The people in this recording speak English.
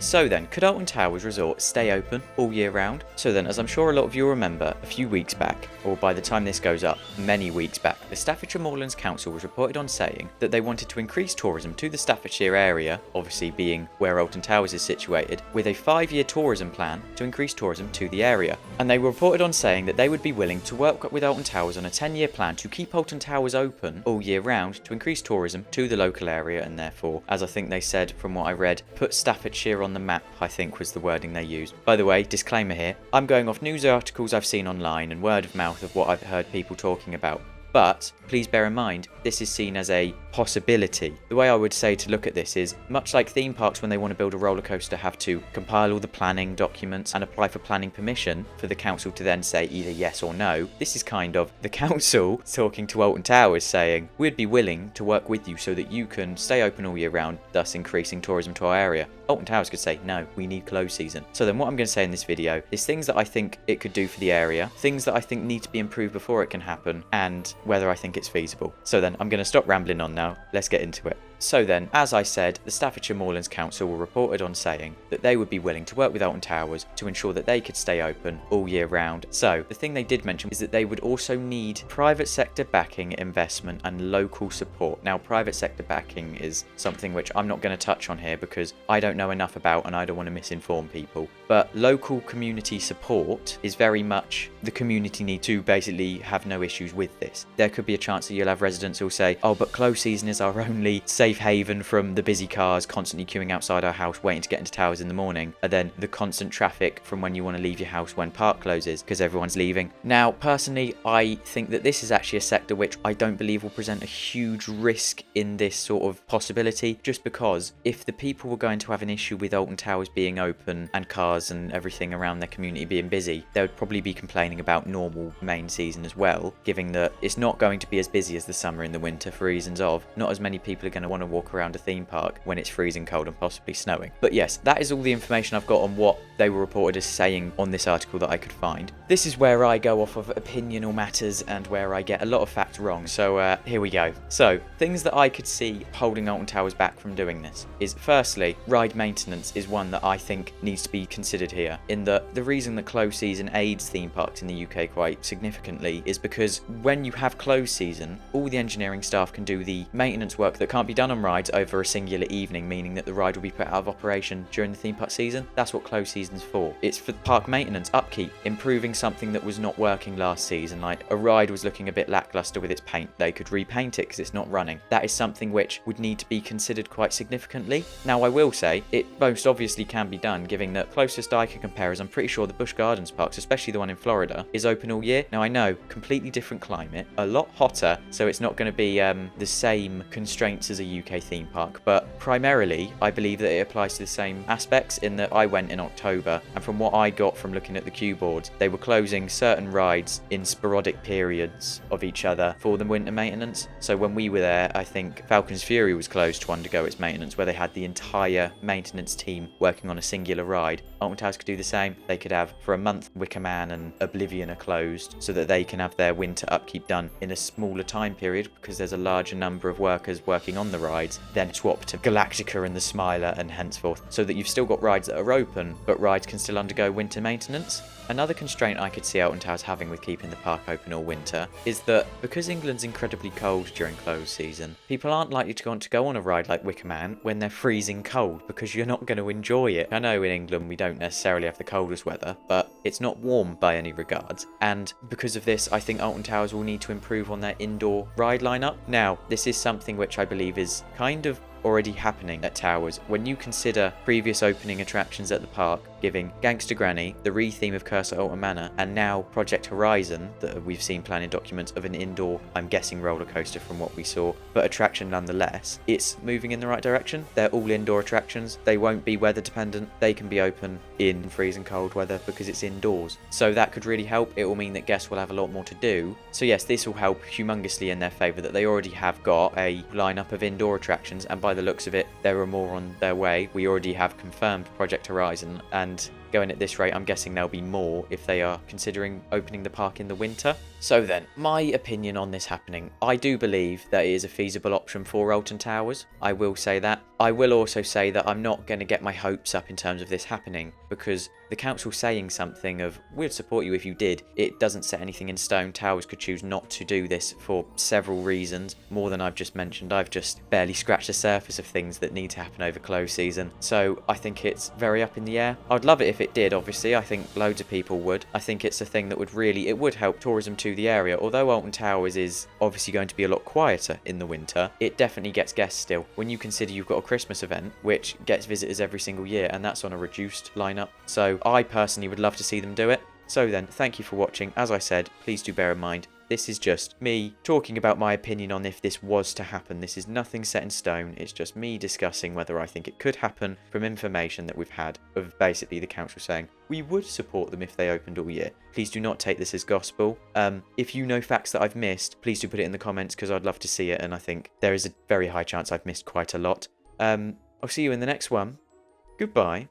So then, could Alton Towers Resort stay open all year round? So then, as I'm sure a lot of you remember, a few weeks back, or by the time this goes up, many weeks back, the Staffordshire Moorlands Council was reported on saying that they wanted to increase tourism to the Staffordshire area, obviously being where Alton Towers is situated, with a 5-year tourism plan to increase tourism to the area. And they were reported on saying that they would be willing to work with Alton Towers on a 10-year plan to keep Alton Towers open all year round to increase tourism to the local area, and therefore, as I think they said from what I read, put Staffordshire on the map, I think was the wording they used. By the way, disclaimer here, I'm going off news articles I've seen online and word of mouth of what I've heard people talking about. But please bear in mind, this is seen as a possibility. The way I would say to look at this is, much like theme parks when they want to build a roller coaster have to compile all the planning documents and apply for planning permission for the council to then say either yes or no, this is kind of the council talking to Alton Towers saying, we'd be willing to work with you so that you can stay open all year round, thus increasing tourism to our area. Alton Towers could say, no, we need closed season. So then what I'm going to say in this video is things that I think it could do for the area, things that I think need to be improved before it can happen, and whether I think it's feasible. So then I'm going to stop rambling on now, let's get into it. So then, as I said, the Staffordshire Moorlands Council were reported on saying that they would be willing to work with Alton Towers to ensure that they could stay open all year round. So, the thing they did mention is that they would also need private sector backing, investment and local support. Now, private sector backing is something which I'm not going to touch on here because I don't know enough about and I don't want to misinform people. But local community support is very much the community need to basically have no issues with this. There could be a chance that you'll have residents who'll say, oh, but closed season is our only safe haven from the busy cars constantly queuing outside our house waiting to get into Towers in the morning, and then the constant traffic from when you want to leave your house when park closes because everyone's leaving. Now, personally, I think that this is actually a sector which I don't believe will present a huge risk in this sort of possibility, just because if the people were going to have an issue with Alton Towers being open and cars and everything around their community being busy, they would probably be complaining about normal main season as well, given that it's not going to be as busy as the summer and the winter for reasons of not as many people are going to want to walk around a theme park when it's freezing cold and possibly snowing. But yes, that is all the information I've got on what they were reported as saying on this article that I could find. This is where I go off of opinion or matters and where I get a lot of facts wrong, so here we go. So, things that I could see holding Alton Towers back from doing this is, firstly, ride maintenance is one that I think needs to be considered here, in that the reason that closed season aids theme parks in the UK quite significantly is because when you have closed season, all the engineering staff can do the maintenance work that can't be done on rides over a singular evening, meaning that the ride will be put out of operation during the theme park season. That's what closed season's for. It's for park maintenance, upkeep, improving something that was not working last season, like a ride was looking a bit lackluster with its paint. They could repaint it because it's not running. That is something which would need to be considered quite significantly. Now, I will say, it most obviously can be done, given that closest I can compare is I'm pretty sure the Busch Gardens parks, especially the one in Florida, is open all year. Now, I know, completely different climate, a lot hotter, so it's not going to be the same constraints as a UK theme park, but primarily I believe that it applies to the same aspects, in that I went in October, and from what I got from looking at the queue boards, they were closing certain rides in sporadic periods of each other for the winter maintenance. So when we were there, I think Falcon's Fury was closed to undergo its maintenance, where they had the entire maintenance team working on a singular ride. Alton Towers could do the same. They could have, for a month, Wicker Man and Oblivion are closed so that they can have their winter upkeep done in a smaller time period, because there's a larger number of workers working on the rides, then swap to Galactica and the Smiler and henceforth, so that you've still got rides that are open, but rides can still undergo winter maintenance. Another constraint I could see Alton Towers having with keeping the park open all winter is that because England's incredibly cold during closed season, people aren't likely to want to go on a ride like Wicker Man when they're freezing cold, because you're not going to enjoy it. I know in England we don't necessarily have the coldest weather, but it's not warm by any regards, and because of this I think Alton Towers will need to improve on their indoor ride lineup. Now, this is something which I believe is kind of already happening at Towers when you consider previous opening attractions at the park, giving Gangster Granny, the re-theme of Curse at Alton Manor, and now Project Horizon, that we've seen planning documents of an indoor, I'm guessing roller coaster from what we saw, but attraction nonetheless. It's moving in the right direction. They're all indoor attractions. They won't be weather dependent. They can be open in freezing cold weather because it's indoors. So that could really help. It will mean that guests will have a lot more to do. So yes, this will help humongously in their favour that they already have got a lineup of indoor attractions, and by the looks of it, there are more on their way. We already have confirmed Project Horizon, and going at this rate, I'm guessing there'll be more if they are considering opening the park in the winter. So then, my opinion on this happening. I do believe that it is a feasible option for Alton Towers. I will say that. I will also say that I'm not going to get my hopes up in terms of this happening, because the council saying something of, we'd support you if you did, it doesn't set anything in stone. Towers could choose not to do this for several reasons, more than I've just mentioned. I've just barely scratched the surface of things that need to happen over close season. So I think it's very up in the air. I'd love it if it did, obviously. I think loads of people would. I think it's a thing that would really, it would help tourism to the area. Although Alton Towers is obviously going to be a lot quieter in the winter, it definitely gets guests still. When you consider you've got a Christmas event, which gets visitors every single year, and that's on a reduced lineup. So I personally would love to see them do it. So then, thank you for watching. As I said, please do bear in mind, this is just me talking about my opinion on if this was to happen. This is nothing set in stone. It's just me discussing whether I think it could happen from information that we've had of basically the council saying we would support them if they opened all year. Please do not take this as gospel. If you know facts that I've missed, please do put it in the comments, because I'd love to see it, and I think there is a very high chance I've missed quite a lot. I'll see you in the next one. Goodbye.